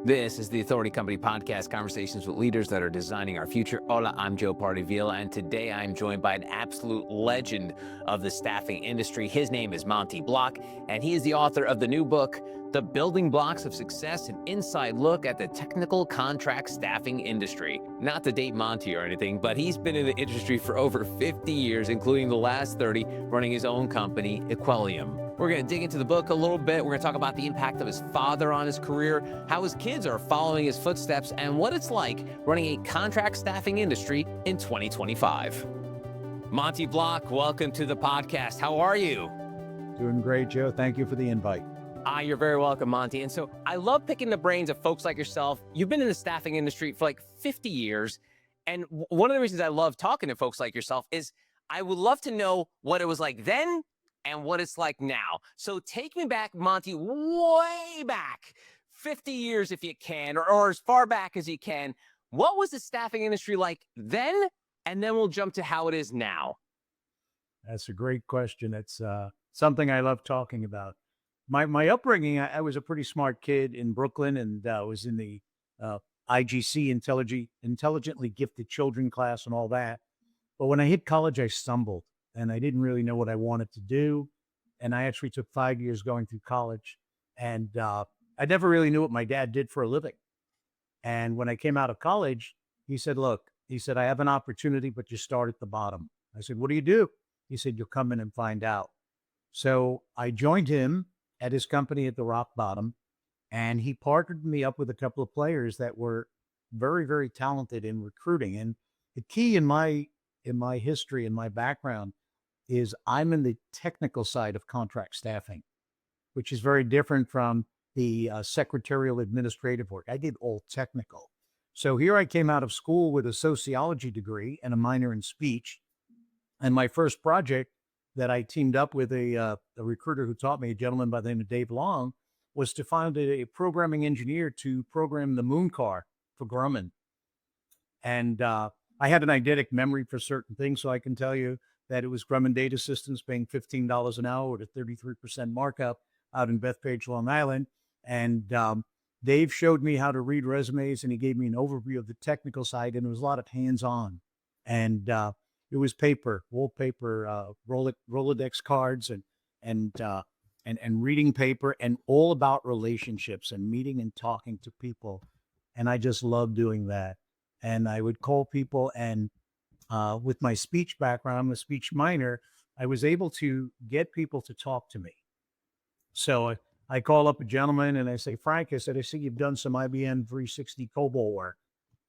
This is the Authority Company Podcast, conversations with leaders that are designing our future. Hola, I'm Joe Pardivila, and today I'm joined by an absolute legend of the staffing industry. His name is Monte Block, and he is the author of the new book, The Building Blocks of Success, an inside look at the technical contract staffing industry. Not to date Monte or anything, but he's been in the industry for over 50 years, including the last 30, running his own company, Equilium. We're going to dig into the book a little bit. We're going to talk about the impact of his father on his career, how his kids are following his footsteps, and what it's like running a contract staffing industry in 2025. Monte Block, welcome to the podcast. How are you? Doing great, Joe. Thank you for the invite. You're very welcome, Monte. And so I love picking the brains of folks like yourself. You've been in the staffing industry for like 50 years. And one of the reasons I love talking to folks like yourself is I would love to know what it was like then and what it's like now. So take me back, Monte, way back, 50 years if you can, or as far back as you can. What was the staffing industry like then? And then we'll jump to how it is now. That's a great question. It's something I love talking about. My upbringing, I was a pretty smart kid in Brooklyn, and was in the IGC, intelligently gifted children class and all that. But when I hit college, I stumbled, and I didn't really know what I wanted to do. And I actually took 5 years going through college, and I never really knew what my dad did for a living. And when I came out of college, he said, look, I have an opportunity, but you start at the bottom. I said, what do you do? He said, you'll come in and find out. So I joined him at his company at the rock bottom, and he partnered me up with a couple of players that were very, very talented in recruiting. And the key in my history and my background is I'm in the technical side of contract staffing, which is very different from the secretarial administrative work. I did all technical. So here I came out of school with a sociology degree and a minor in speech. And my first project that I teamed up with a recruiter who taught me, a gentleman by the name of Dave Long, was to find a programming engineer to program the moon car for Grumman. And I had an eidetic memory for certain things, so I can tell you that it was Grumman Data Systems paying $15 an hour at a 33% markup out in Bethpage, Long Island. And Dave showed me how to read resumes, and he gave me an overview of the technical side, and it was a lot of hands-on. And it was paper, wallpaper, Rolodex cards, and reading paper, and all about relationships and meeting and talking to people. And I just loved doing that. And I would call people, and with my speech background, I'm a speech minor, I was able to get people to talk to me. So I call up a gentleman and I say, Frank, I said, I see you've done some IBM 360 COBOL work.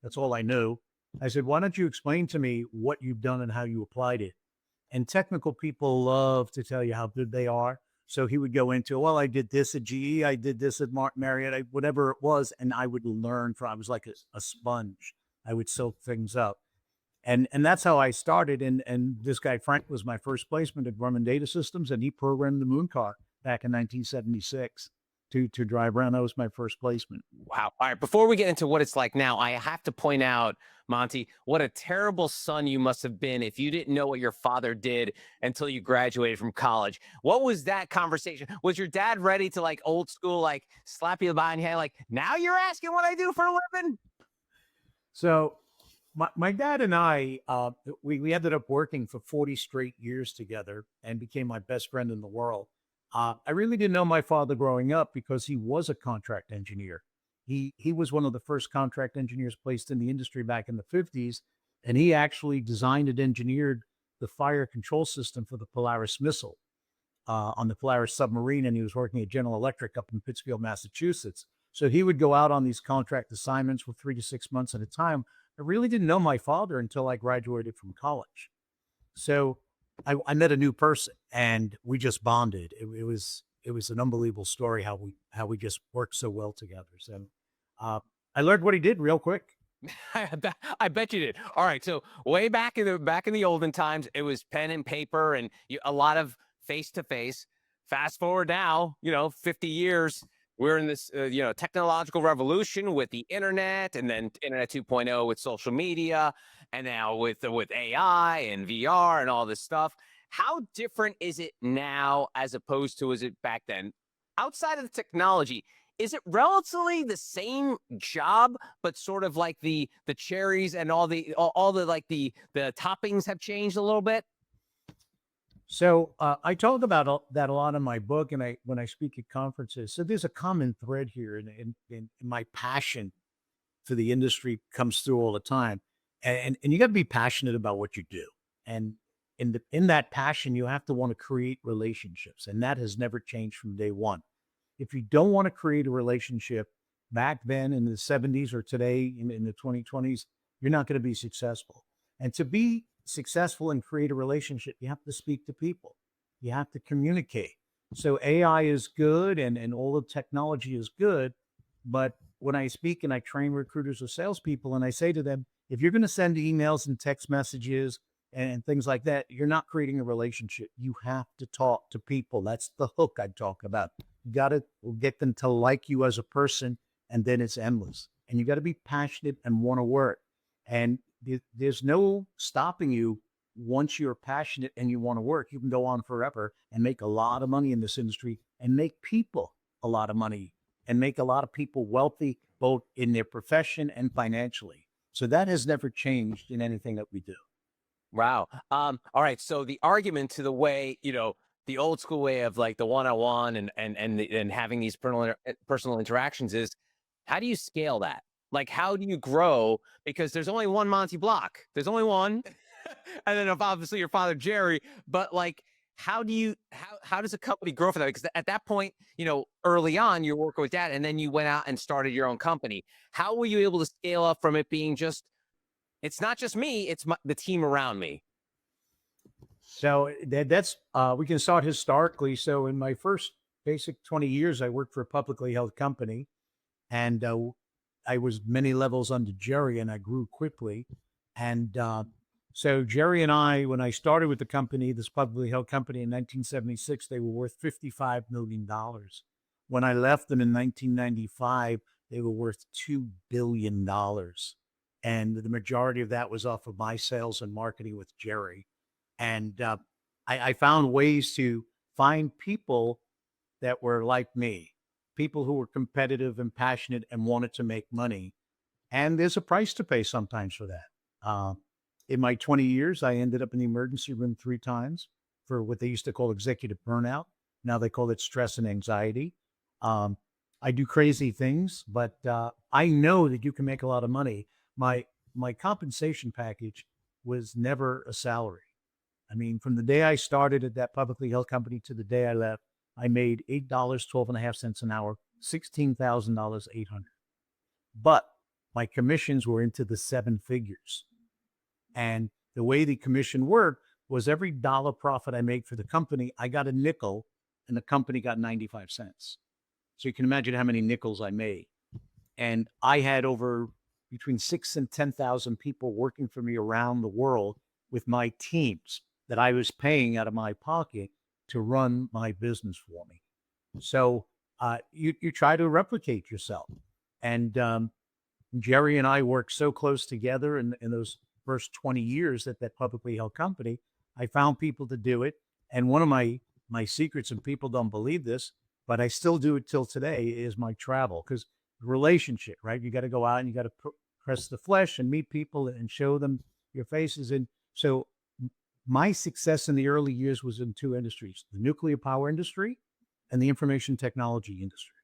That's all I knew. I said, why don't you explain to me what you've done and how you applied it? And technical people love to tell you how good they are. So he would go into, well, I did this at GE, I did this at Marriott, whatever it was. And I would learn from, I was like a sponge. I would soak things up. And that's how I started. And this guy, Frank, was my first placement at Grumman Data Systems, and he programmed the moon car back in 1976 to drive around. That was my first placement. Wow. All right. Before we get into what it's like now, I have to point out, Monte, what a terrible son you must have been if you didn't know what your father did until you graduated from college. What was that conversation? Was your dad ready to, like, old school, like, slap you behind the head, like, now you're asking what I do for a living? So my dad and I, we ended up working for 40 straight years together and became my best friend in the world. I really didn't know my father growing up because he was a contract engineer. He was one of the first contract engineers placed in the industry back in the 50s, and he actually designed and engineered the fire control system for the Polaris missile on the Polaris submarine, and he was working at General Electric up in Pittsfield, Massachusetts. So he would go out on these contract assignments for 3 to 6 months at a time. I really didn't know my father until I graduated from college. So I met a new person, and we just bonded. It was an unbelievable story how we just worked so well together. So I learned what he did real quick. I bet you did. All right. So way back in the olden times, it was pen and paper and a lot of face to face. Fast forward now, 50 years. We're in this, technological revolution with the internet, and then Internet 2.0 with social media, and now with AI and VR and all this stuff. How different is it now as opposed to is it back then? Outside of the technology, is it relatively the same job, but sort of like the cherries and all the like the toppings have changed a little bit? So I talk about that a lot in my book, and I when I speak at conferences. So there's a common thread here, in my passion for the industry comes through all the time, and you got to be passionate about what you do, and in that passion, you have to want to create relationships, and that has never changed from day one. If you don't want to create a relationship back then in the 70s or today in the 2020s, you're not going to be successful. And to be successful and create a relationship, you have to speak to people. You have to communicate. So AI is good and all the technology is good. But when I speak and I train recruiters or salespeople, and I say to them, if you're going to send emails and text messages and things like that, you're not creating a relationship. You have to talk to people. That's the hook I talk about. You got to get them to like you as a person, and then it's endless. And you got to be passionate and want to work. And there's no stopping you once you're passionate and you want to work. You can go on forever and make a lot of money in this industry and make people a lot of money and make a lot of people wealthy, both in their profession and financially. So that has never changed in anything that we do. Wow. All right. So the argument to the way, the old school way of like the one-on-one and having these personal interactions is, how do you scale that? Like, how do you grow? Because there's only one Monte Block. There's only one. And then obviously your father, Jerry, but like, how does a company grow for that? Because at that point, early on, you're working with dad and then you went out and started your own company. How were you able to scale up from it being just, it's not just me, it's the team around me? So that's we can start historically. So in my first basic 20 years, I worked for a publicly held company, and I was many levels under Jerry, and I grew quickly. And so Jerry and I, when I started with the company, this publicly held company in 1976, they were worth $55 million. When I left them in 1995, they were worth $2 billion, and the majority of that was off of my sales and marketing with Jerry. And I found ways to find people that were like me, people who were competitive and passionate and wanted to make money. And there's a price to pay sometimes for that. In my 20 years, I ended up in the emergency room 3 times for what they used to call executive burnout. Now they call it stress and anxiety. I do crazy things, but I know that you can make a lot of money. My compensation package was never a salary. I mean, from the day I started at that publicly held company to the day I left, I made $8.12 an hour, $16,000, 800. But my commissions were into the 7 figures. And the way the commission worked was every dollar profit I made for the company, I got a nickel and the company got 95 cents. So you can imagine how many nickels I made. And I had over between 6 and 10,000 people working for me around the world with my teams that I was paying out of my pocket to run my business for me. So you try to replicate yourself. And Jerry and I worked so close together in those first 20 years at that publicly held company. I found people to do it. And one of my secrets, and people don't believe this, but I still do it till today, is my travel. Because relationship, right? You got to go out and you got to press the flesh and meet people and show them your faces. And so my success in the early years was in 2 industries, the nuclear power industry and the information technology industry.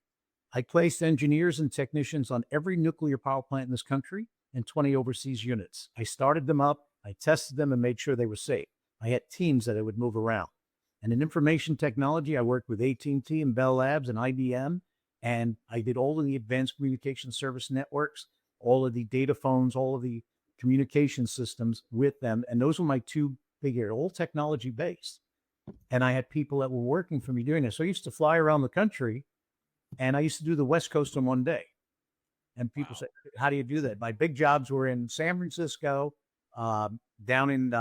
I placed engineers and technicians on every nuclear power plant in this country and 20 overseas units. I started them up, I tested them and made sure they were safe. I had teams that I would move around. And in information technology, I worked with AT&T and Bell Labs and IBM, and I did all of the advanced communication service networks, all of the data phones, all of the communication systems with them. And those were my 2 big areas, all technology based. And I had people that were working for me doing this. So I used to fly around the country, and I used to do the West Coast in one day. And people say, how do you do that? My big jobs were in San Francisco, down in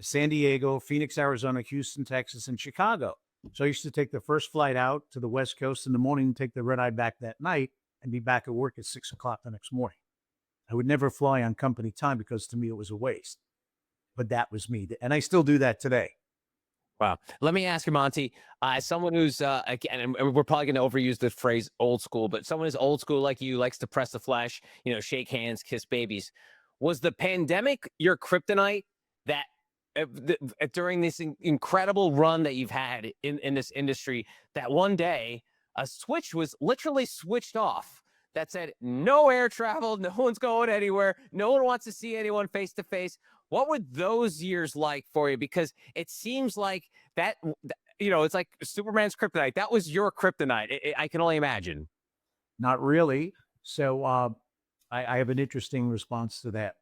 San Diego, Phoenix, Arizona, Houston, Texas, and Chicago. So I used to take the first flight out to the West Coast in the morning and take the red eye back that night and be back at work at 6 o'clock the next morning. I would never fly on company time because to me it was a waste. But that was me. And I still do that today. Wow. Let me ask you, Monty, as someone who's, again, and we're probably going to overuse the phrase old school, but someone who's old school like you, likes to press the flesh, shake hands, kiss babies. Was the pandemic your kryptonite that during this incredible run that you've had in this industry, that one day a switch was literally switched off that said, no air travel, no one's going anywhere, no one wants to see anyone face to face? What were those years like for you? Because it seems like that, it's like Superman's kryptonite. That was your kryptonite. I can only imagine. Not really. So I have an interesting response to that.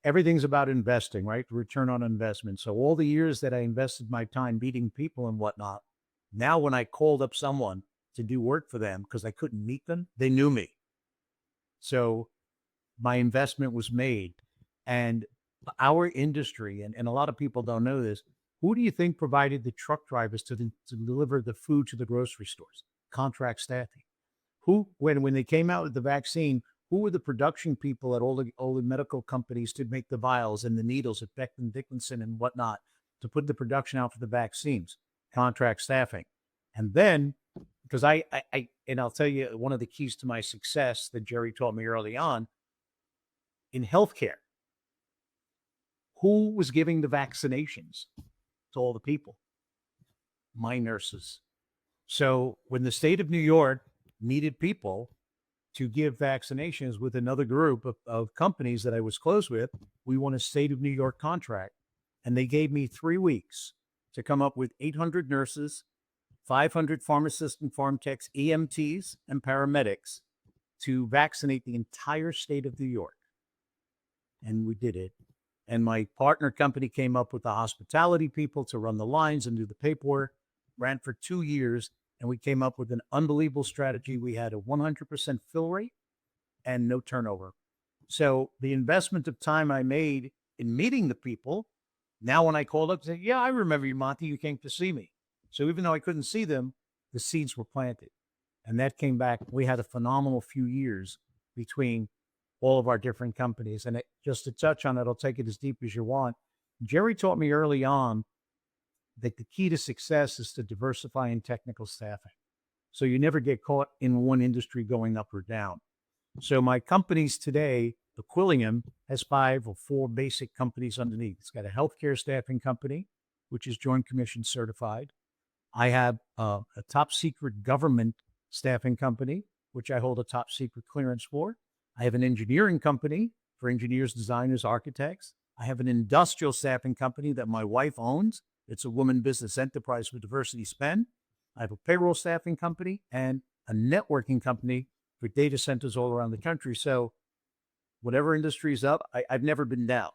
Everything's about investing, right? Return on investment. So all the years that I invested my time meeting people and whatnot, now when I called up someone to do work for them because I couldn't meet them, they knew me. So my investment was made. And our industry, and a lot of people don't know this, who do you think provided the truck drivers to deliver the food to the grocery stores? Contract staffing. Who, when they came out with the vaccine, who were the production people at all the medical companies to make the vials and the needles at Becton Dickinson and whatnot to put the production out for the vaccines? Contract staffing. And then, because and I'll tell you, one of the keys to my success that Jerry taught me early on in healthcare, who was giving the vaccinations to all the people? My nurses. So when the state of New York needed people to give vaccinations with another group of companies that I was close with, we won a state of New York contract. And they gave me 3 weeks to come up with 800 nurses, 500 pharmacists and pharm techs, EMTs, and paramedics to vaccinate the entire state of New York. And we did it. And my partner company came up with the hospitality people to run the lines and do the paperwork, ran for 2 years, and we came up with an unbelievable strategy. We had a 100% fill rate and no turnover. So the investment of time I made in meeting the people, now when I called up, say, yeah, I remember you, Monty, you came to see me. So even though I couldn't see them, the seeds were planted. And that came back. We had a phenomenal few years between all of our different companies. And just to touch on it, I'll take it as deep as you want. Jerry taught me early on that the key to success is to diversify in technical staffing. So you never get caught in one industry going up or down. So my companies today, the Quillingham has 5 or 4 basic companies underneath. It's got a healthcare staffing company, which is Joint Commission certified. I have a top secret government staffing company, which I hold a top secret clearance for. I have an engineering company for engineers, designers, architects. I have an industrial staffing company that my wife owns. It's a woman business enterprise with diversity spend. I have a payroll staffing company and a networking company for data centers all around the country. So whatever industry is up, I've never been down.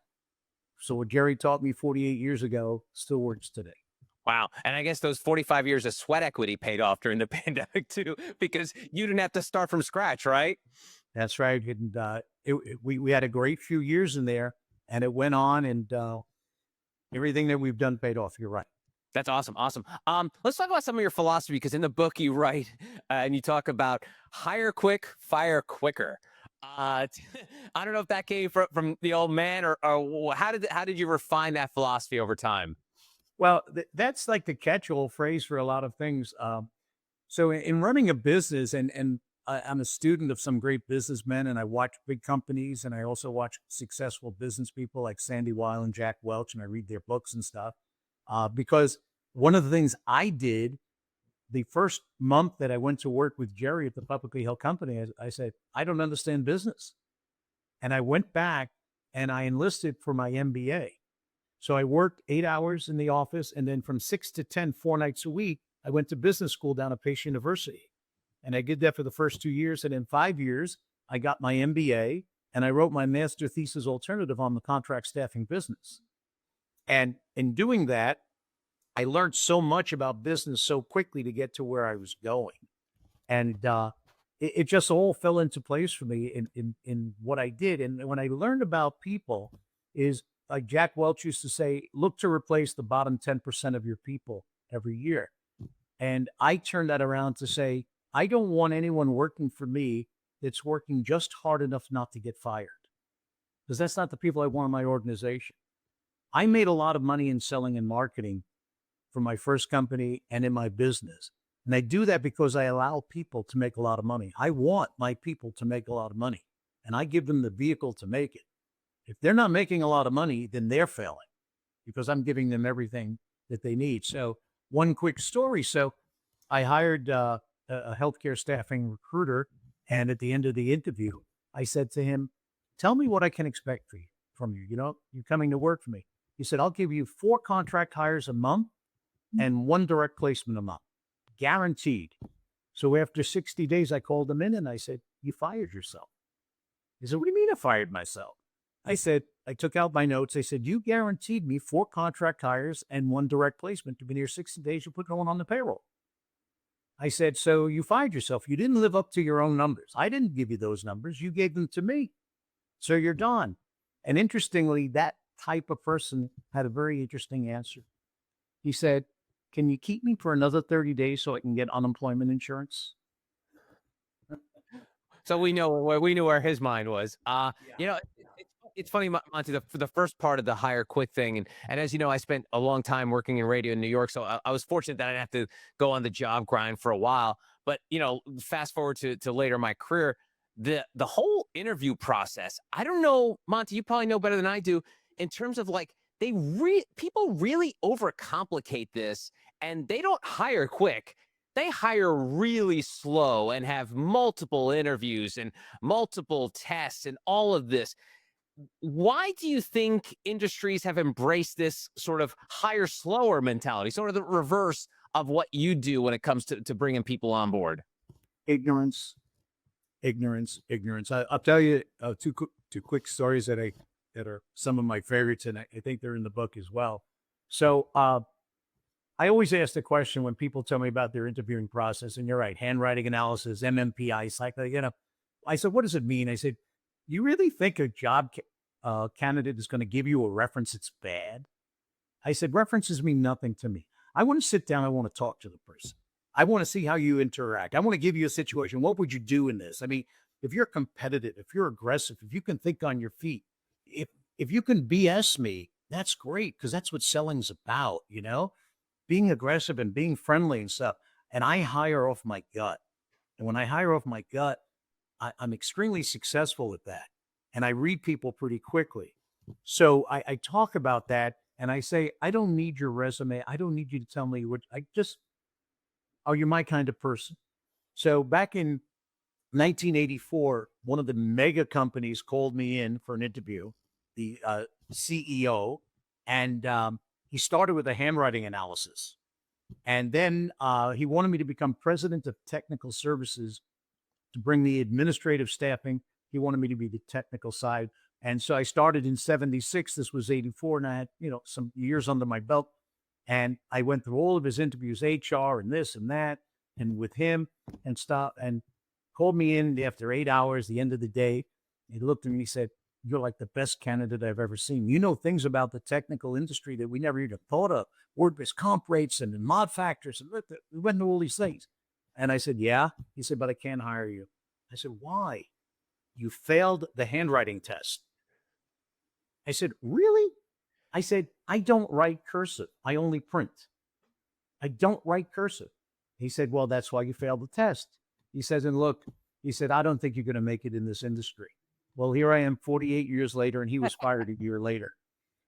So what Jerry taught me 48 years ago still works today. Wow. And I guess those 45 years of sweat equity paid off during the pandemic too, because you didn't have to start from scratch, right? That's right. And we had a great few years in there, and it went on, and everything that we've done paid off. You're right. That's awesome. Awesome. Let's talk about some of your philosophy, because in the book you write and you talk about hire quick, fire quicker. I don't know if that came from the old man, or how did you refine that philosophy over time? Well, that's like the catch-all phrase for a lot of things. So in running a business, and I'm a student of some great businessmen, and I watch big companies, and I also watch successful business people like Sandy Weil and Jack Welch, and I read their books and stuff. Because one of the things I did the first month that I went to work with Jerry at the publicly held company, I said, I don't understand business. And I went back and I enlisted for my MBA. So I worked 8 hours in the office, and then from 6 to 10, 4 nights a week, I went to business school down at Pace University. And I did that for the first 2 years. And in 5 years, I got my MBA, and I wrote my master thesis alternative on the contract staffing business. And in doing that, I learned so much about business so quickly to get to where I was going. And it just all fell into place for me in what I did. And when I learned about people is, like Jack Welch used to say, look to replace the bottom 10% of your people every year. And I turned that around to say, I don't want anyone working for me that's working just hard enough not to get fired, because that's not the people I want in my organization. I made a lot of money in selling and marketing for my first company and in my business. And I do that because I allow people to make a lot of money. I want my people to make a lot of money, and I give them the vehicle to make it. If they're not making a lot of money, then they're failing because I'm giving them everything that they need. So, one quick story. So, I hired a healthcare staffing recruiter, and at the end of the interview, I said to him, "Tell me what I can expect from you. You're coming to work for me." He said, "I'll give you 4 contract hires a month and 1 direct placement a month, guaranteed." So after 60 days, I called him in and I said, "You fired yourself." He said, "What do you mean I fired myself?" I said, I took out my notes. I said, "You guaranteed me 4 contract hires and 1 direct placement. You've been here 60 days. You put no one on the payroll." I said, "So you fired yourself. You didn't live up to your own numbers. I didn't give you those numbers. You gave them to me. So you're done." And interestingly, that type of person had a very interesting answer. He said, "Can you keep me for another 30 days so I can get unemployment insurance?" So we knew where his mind was. Yeah. You know, it's funny, Monty, for the first part of the hire quick thing, and as you know, I spent a long time working in radio in New York, so I was fortunate that I didn't have to go on the job grind for a while. But fast forward to later in my career, the whole interview process. I don't know, Monty, you probably know better than I do in terms of like people really overcomplicate this, and they don't hire quick. They hire really slow and have multiple interviews and multiple tests and all of this. Why do you think industries have embraced this sort of hire slower mentality, sort of the reverse of what you do when it comes to bringing people on board? Ignorance, ignorance, ignorance. I'll tell you two quick stories that are some of my favorites, and I think they're in the book as well. So I always ask the question when people tell me about their interviewing process, and you're right, handwriting analysis, MMPI, I said, "What does it mean?" I said, "You really think a candidate is going to give you a reference that's bad?" I said, "References mean nothing to me. I want to sit down. I want to talk to the person. I want to see how you interact. I want to give you a situation. What would you do in this? I mean, if you're competitive, if you're aggressive, if you can think on your feet, if you can BS me, that's great because that's what selling's about, being aggressive and being friendly and stuff." And I hire off my gut. And when I hire off my gut, I'm extremely successful at that. And I read people pretty quickly. So I talk about that and I say, "I don't need your resume. I don't need you to tell me oh, you're my kind of person." So back in 1984, one of the mega companies called me in for an interview, the CEO, and he started with a handwriting analysis. And then he wanted me to become president of technical services to bring the administrative staffing. He wanted me to be the technical side. And so I started in 76. This was 84. And I had, some years under my belt. And I went through all of his interviews, HR and this and that, and with him and stuff, and called me in after 8 hours, the end of the day. He looked at me and he said, "You're like the best candidate I've ever seen. You know things about the technical industry that we never even thought of, word-based comp rates and mod factors." And we went through all these things. And I said, "Yeah." He said, "But I can't hire you." I said, "Why?" "You failed the handwriting test." I said, "Really?" I said, "I don't write cursive. I only print. I don't write cursive." He said, "Well, that's why you failed the test." He says, "And look," he said, "I don't think you're going to make it in this industry." Well, here I am 48 years later, and he was fired a year later.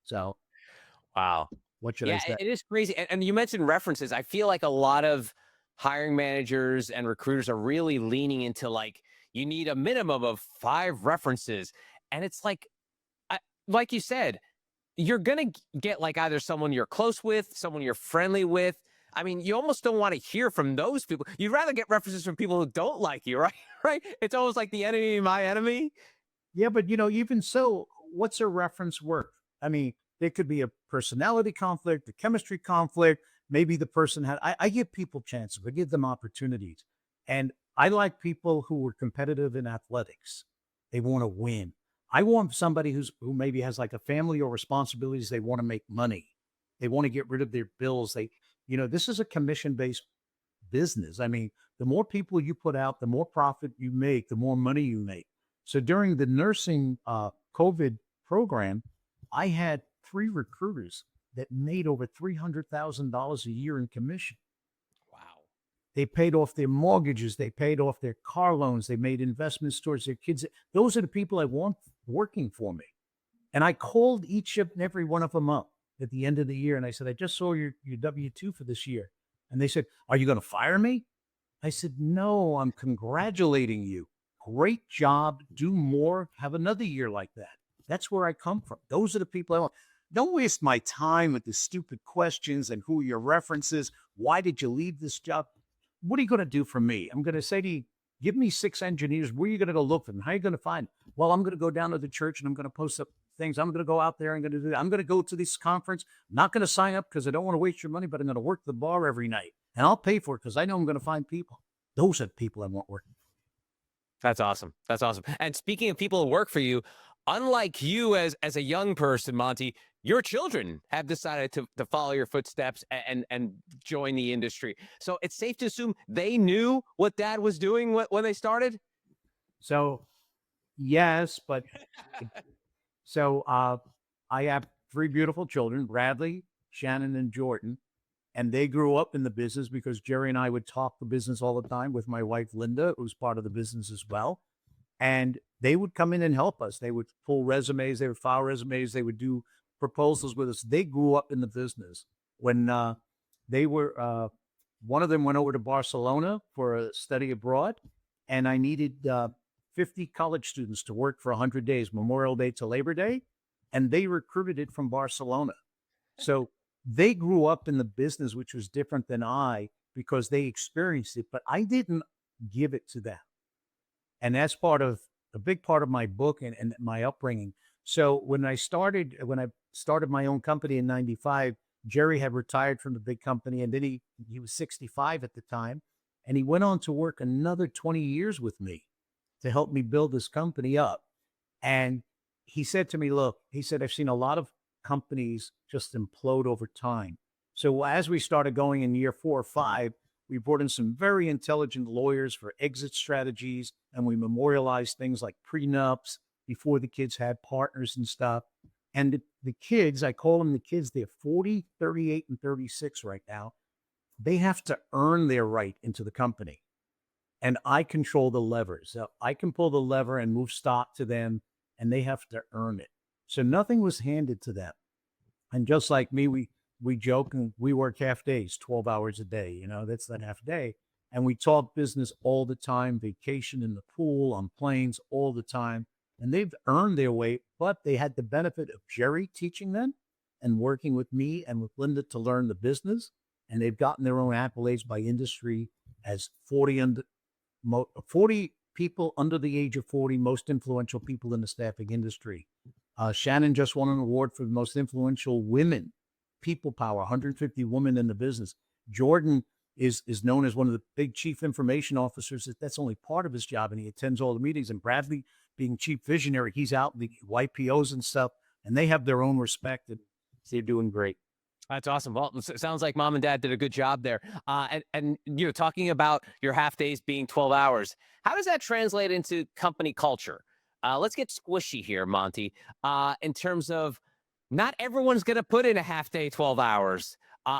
So Wow. what should I Yeah, say? it is crazy. And you mentioned references. I feel like a lot of hiring managers and recruiters are really leaning into like, you need a minimum of 5 references. And it's like you said, you're going to get like either someone you're close with, someone you're friendly with. I mean, you almost don't want to hear from those people. You'd rather get references from people who don't like you, right? Right? It's almost like the enemy of my enemy. Yeah, but even so, what's a reference worth? I mean, there could be a personality conflict, a chemistry conflict. Maybe the person I give people chances, I give them opportunities. And I like people who are competitive in athletics. They want to win. I want somebody who maybe has like a family or responsibilities. They want to make money. They want to get rid of their bills. This is a commission-based business. I mean, the more people you put out, the more profit you make, the more money you make. So during the nursing COVID program, I had 3 recruiters that made over $300,000 a year in commission. Wow. They paid off their mortgages. They paid off their car loans. They made investments towards their kids. Those are the people I want working for me. And I called each and every one of them up at the end of the year. And I said, I just saw your W-2 for this year. And they said, are you going to fire me? I said, no, I'm congratulating you. Great job. Do more. Have another year like that. That's where I come from. Those are the people I want. Don't waste my time with the stupid questions and who are your references. Why did you leave this job? What are you going to do for me? I'm going to say to you, give me 6 engineers. Where are you going to go look for them? How are you going to find them? Well, I'm going to go down to the church and I'm going to post up things. I'm going to go out there. I'm going to do that. I'm going to go to this conference. I'm not going to sign up because I don't want to waste your money, but I'm going to work the bar every night. And I'll pay for it because I know I'm going to find people. Those are the people I want working. That's awesome. That's awesome. And speaking of people who work for you, unlike you as a young person, Monte, your children have decided to follow your footsteps and join the industry. So it's safe to assume they knew what Dad was doing when they started? So, yes, but so I have 3 beautiful children, Bradley, Shannon, and Jourdan. And they grew up in the business because Jerry and I would talk the business all the time with my wife, Linda, who was part of the business as well. And they would come in and help us. They would pull resumes. They would file resumes. They would do proposals with us. They grew up in the business. When they were, one of them went over to Barcelona for a study abroad. And I needed 50 college students to work for 100 days, Memorial Day to Labor Day. And they recruited from Barcelona. So they grew up in the business, which was different than I because they experienced it, but I didn't give it to them. And that's a big part of my book and my upbringing. So when I started my own company in 95, Jerry had retired from the big company, and then he was 65 at the time. And he went on to work another 20 years with me to help me build this company up. And he said to me, look, he said, I've seen a lot of companies just implode over time. So as we started going in year 4 or 5, we brought in some very intelligent lawyers for exit strategies, and we memorialized things like prenups before the kids had partners and stuff. And the kids, I call them the kids, they're 40, 38, and 36 right now. They have to earn their right into the company. And I control the levers. So I can pull the lever and move stock to them, and they have to earn it. So nothing was handed to them. And just like me, we joke and we work half days, 12 hours a day. That's that half day. And we talk business all the time, vacation in the pool, on planes all the time. And they've earned their way, but they had the benefit of Jerry teaching them and working with me and with Linda to learn the business. And they've gotten their own accolades by industry as 40 people under the age of 40, most influential people in the staffing industry. Shannon just won an award for the most influential women, people power, 150 women in the business. Jourdan is known as one of the big chief information officers. That's only part of his job, and he attends all the meetings. And Bradley, being chief visionary, he's out in the YPOs and stuff, and they have their own respect, and they're doing great. That's awesome. Well, it sounds like Mom and Dad did a good job there. And talking about your half days being 12 hours, how does that translate into company culture? Let's get squishy here, Monte, in terms of not everyone's going to put in a half day, 12 hours,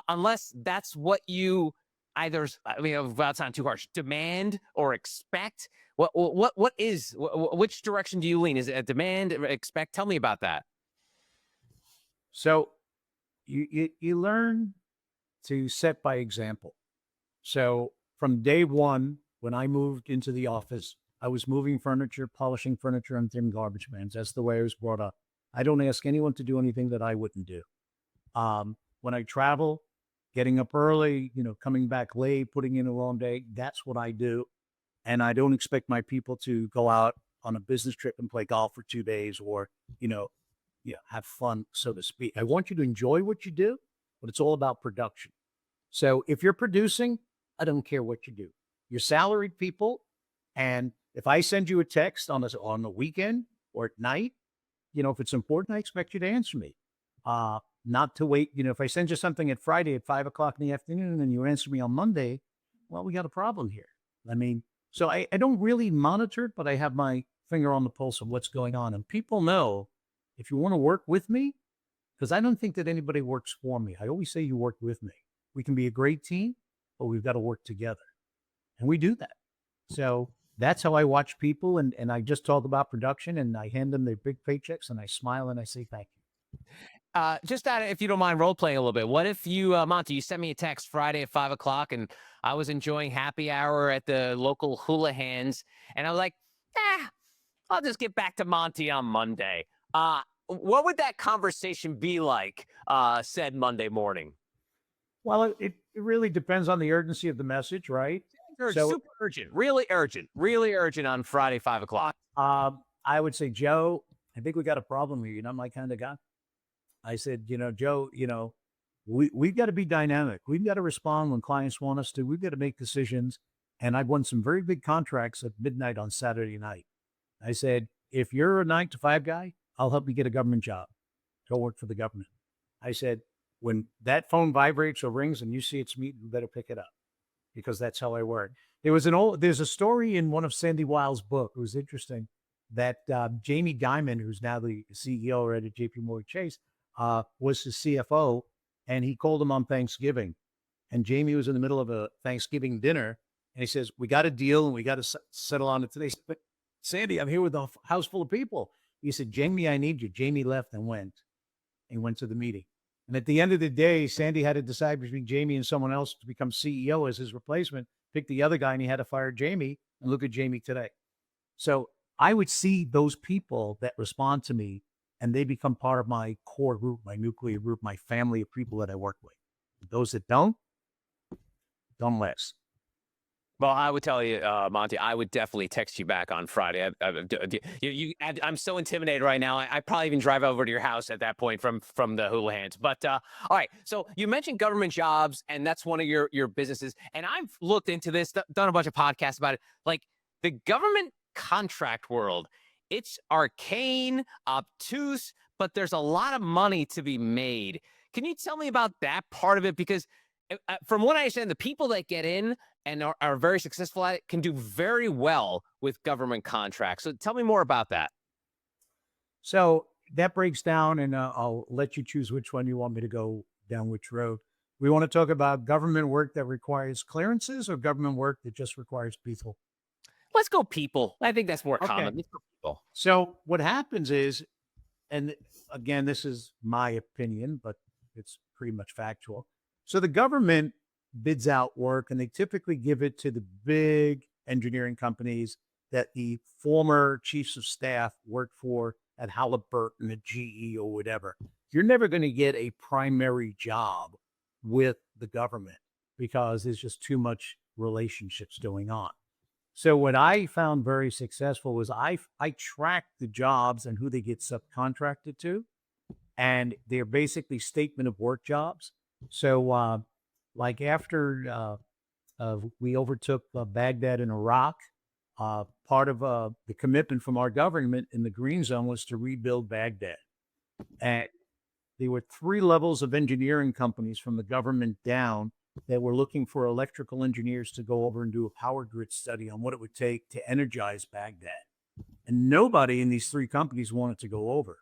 unless that's what you either, without sounding too harsh, demand or expect. Which direction do you lean? Is it a demand, expect? Tell me about that. So you learn to set by example. So from day one, when I moved into the office, I was moving furniture, polishing furniture, and thin garbage cans. That's the way I was brought up. I don't ask anyone to do anything that I wouldn't do. When I travel, getting up early, coming back late, putting in a long day, that's what I do. And I don't expect my people to go out on a business trip and play golf for 2 days or, have fun, so to speak. I want you to enjoy what you do, but it's all about production. So if you're producing, I don't care what you do. You're salaried people. And if I send you a text on the weekend or at night, if it's important, I expect you to answer me. Not to wait. If I send you something at Friday at 5:00 in the afternoon and you answer me on Monday, well, we got a problem here. So I don't really monitor it, but I have my finger on the pulse of what's going on. And people know if you want to work with me, because I don't think that anybody works for me. I always say you work with me. We can be a great team, but we've got to work together. And we do that. So that's how I watch people. And I just talk about production and I hand them their big paychecks and I smile and I say thank you. Just if you don't mind role playing a little bit, what if you, Monty, you sent me a text Friday at 5 o'clock and I was enjoying happy hour at the local hula hands, and I was like, I'll just get back to Monty on Monday. What would that conversation be like, said Monday morning? Well, it really depends on the urgency of the message, right? So Super urgent, really urgent on Friday, 5 o'clock. I would say, Joe, I think we got a problem here. You're not my kind of guy. I said, Joe, we've got to be dynamic. We've got to respond when clients want us to. We've got to make decisions. And I've won some very big contracts at midnight on Saturday night. I said, if you're a 9 to 5 guy, I'll help you get a government job. Go work for the government. I said, when that phone vibrates or rings and you see it's me, you better pick it up, because that's how I work. There's a story in one of Sandy Weil's book. It was interesting that Jamie Dimon, who's now the CEO at JP Morgan Chase, was his CFO, and he called him on Thanksgiving. And Jamie was in the middle of a Thanksgiving dinner, and he says, we got a deal and we got to settle on it today. But Sandy, I'm here with a house full of people. He said, Jamie, I need you. Jamie left and went. And he went to the meeting. And at the end of the day, Sandy had to decide between Jamie and someone else to become CEO as his replacement, pick the other guy, and he had to fire Jamie. And look at Jamie today. So I would see those people that respond to me, and they become part of my core group, my nuclear group, my family of people that I work with. Those that don't last. Well, I would tell you, Monty, I would definitely text you back on Friday. I'm so intimidated right now. I probably even drive over to your house at that point from the hula hands. But all right, so you mentioned government jobs, and that's one of your businesses. And I've looked into this, done a bunch of podcasts about it. Like the government contract world, it's arcane, obtuse, but there's a lot of money to be made. Can you tell me about that part of it? Because from what I understand, the people that get in and are very successful at it can do very well with government contracts. So tell me more about that. So that breaks down, and I'll let you choose which one you want me to go down which road. We want to talk about government work that requires clearances or government work that just requires people? Let's go people. I think that's more common. Let's go people. So what happens is, and again, this is my opinion, but it's pretty much factual. So the government bids out work, and they typically give it to the big engineering companies that the former chiefs of staff worked for at Halliburton, at GE, or whatever. You're never going to get a primary job with the government because there's just too much relationships going on. So what I found very successful was I tracked the jobs and who they get subcontracted to, and they're basically statement of work jobs. So like after we overtook Baghdad in Iraq, part of the commitment from our government in the Green Zone was to rebuild Baghdad. And there were 3 levels of engineering companies from the government down that were looking for electrical engineers to go over and do a power grid study on what it would take to energize Baghdad. And nobody in these 3 companies wanted to go over.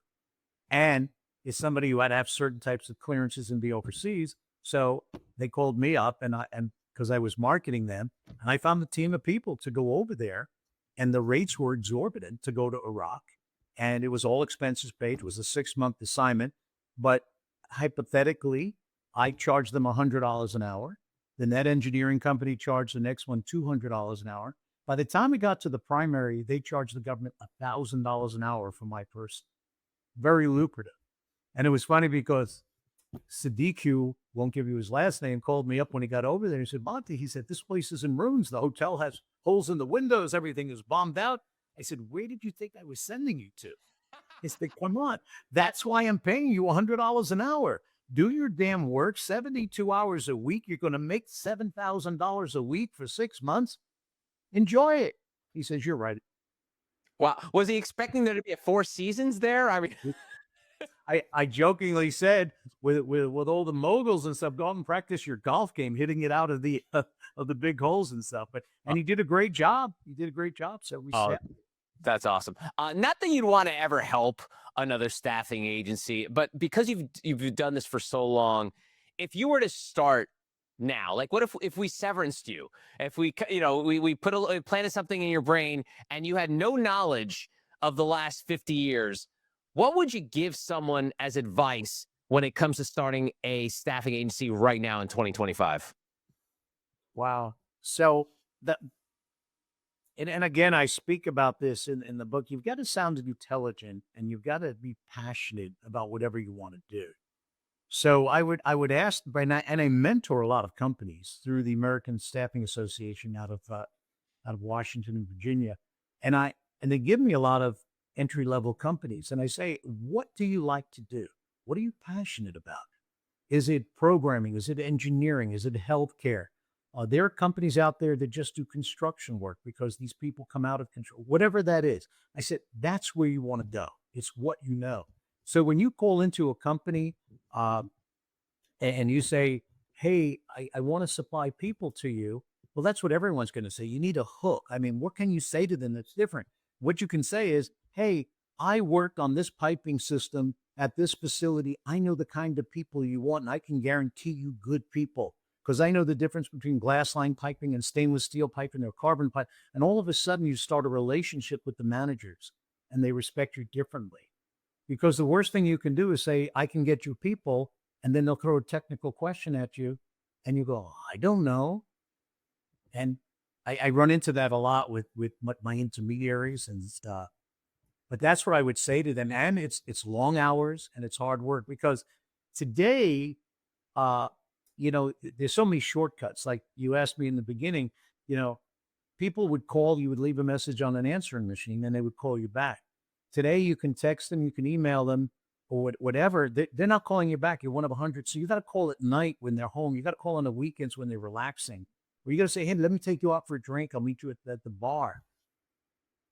And it's somebody who had to have certain types of clearances and be overseas. So they called me up, and because I was marketing them, and I found a team of people to go over there, and the rates were exorbitant to go to Iraq, and it was all expenses paid. It was a 6-month assignment, but hypothetically, I charged them $100 an hour. Then that engineering company charged the next one $200 an hour. By the time we got to the primary, they charged the government $1,000 an hour for my person. Very lucrative. And it was funny because Sadiq, won't give you his last name, called me up when he got over there. He said, Monty, he said, this place is in ruins. The hotel has holes in the windows. Everything is bombed out. I said, where did you think I was sending you to? He said, come on. That's why I'm paying you $100 an hour. Do your damn work, 72 hours a week. You're going to make $7,000 a week for 6 months. Enjoy it. He says, you're right. Wow. Was he expecting there to be a 4 seasons there? I mean, I jokingly said, with all the moguls and stuff, go out and practice your golf game, hitting it out of the big holes and stuff. And he did a great job. So we set. That's awesome. Not that you'd want to ever help another staffing agency, but because you've done this for so long, if you were to start now, like what if we severanced you? If we put we planted something in your brain and you had no knowledge of the last 50 years, what would you give someone as advice when it comes to starting a staffing agency right now in 2025? Wow. So that, and again, I speak about this in the book. You've got to sound intelligent and you've got to be passionate about whatever you want to do. So I would ask, and I mentor a lot of companies through the American Staffing Association out of Washington and Virginia, and they give me a lot of entry level companies, and I say, what do you like to do? What are you passionate about? Is it programming? Is it engineering? Is it healthcare? There are companies out there that just do construction work because these people come out of control, whatever that is. I said, that's where you want to go. It's what you know. So when you call into a company uh, and you say, hey, I want to supply people to you, well, that's what everyone's going to say. You need a hook. I mean, what can you say to them that's different? What you can say is, hey, I worked on this piping system at this facility. I know the kind of people you want, and I can guarantee you good people because I know the difference between glass line piping and stainless steel piping or carbon pipe. And all of a sudden, you start a relationship with the managers and they respect you differently. Because the worst thing you can do is say, I can get you people, and then they'll throw a technical question at you, and you go, I don't know. And I run into that a lot with my intermediaries and stuff. But that's what I would say to them. And it's long hours and it's hard work because today, uh, there's so many shortcuts. Like you asked me in the beginning, you know, people would call, you would leave a message on an answering machine, and they would call you back. Today, you can text them, you can email them, or whatever. They're not calling you back. You're one of 100. So you got to call at night when they're home. You got to call on the weekends when they're relaxing. Or you got to say, hey, let me take you out for a drink. I'll meet you at the bar.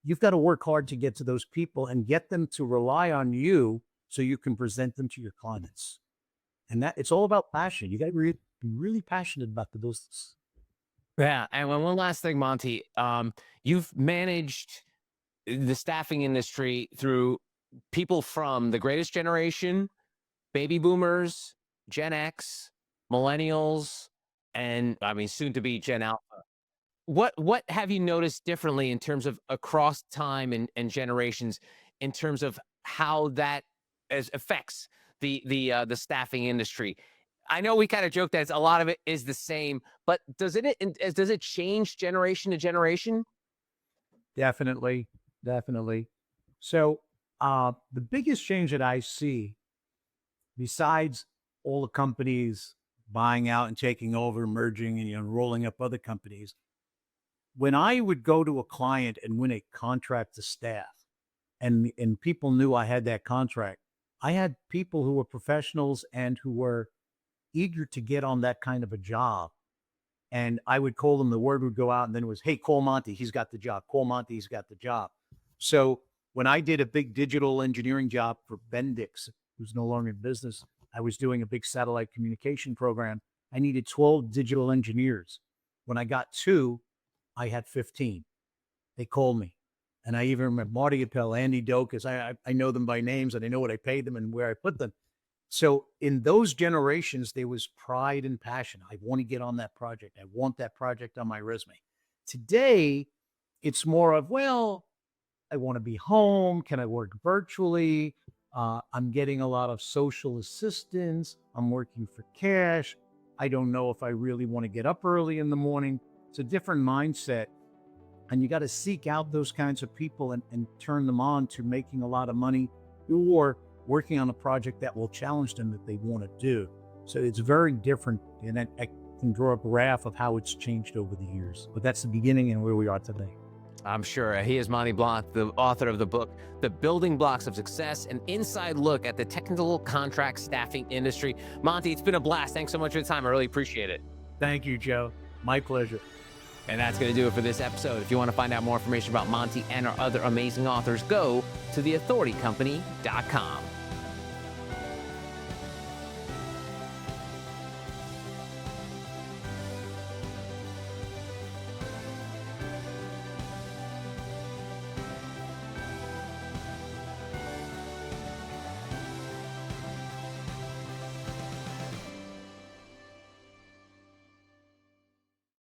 You've got to work hard to get to those people and get them to rely on you so you can present them to your clients. And that it's all about passion. You got to be really passionate about the business. Yeah, and one last thing, Monty. You've managed the staffing industry through people from the greatest generation, baby boomers, Gen X, millennials, and I mean soon to be Gen Alpha. What have you noticed differently in terms of across time and generations in terms of how that affects the staffing industry? I know we kind of joke that a lot of it is the same, but does it change generation to generation? Definitely. Definitely. So the biggest change that I see, besides all the companies buying out and taking over, merging and rolling up other companies, when I would go to a client and win a contract to staff, and people knew I had that contract, I had people who were professionals and who were eager to get on that kind of a job. And I would call them, the word would go out, and then it was, hey, call Monty, he's got the job. Call Monty, he's got the job. So when I did a big digital engineering job for Bendix, who's no longer in business, I was doing a big satellite communication program. I needed 12 digital engineers. When I got two, I had 15. They called me. And I even remember Marty Appel, Andy Dokas. I know them by names, and I know what I paid them and where I put them. So in those generations, there was pride and passion. I want to get on that project. I want that project on my resume. Today, it's more of, well, I want to be home. Can I work virtually? I'm getting a lot of social assistance. I'm working for cash. I don't know if I really want to get up early in the morning. It's a different mindset. And you got to seek out those kinds of people and turn them on to making a lot of money or working on a project that will challenge them that they want to do. So it's very different. And I can draw a graph of how it's changed over the years. But that's the beginning and where we are today. I'm sure. He is Monte Block, the author of the book, The Building Blocks of Success, an inside look at the technical contract staffing industry. Monty, it's been a blast. Thanks so much for the time. I really appreciate it. Thank you, Joe. My pleasure. And that's going to do it for this episode. If you want to find out more information about Monty and our other amazing authors, go to theauthoritycompany.com.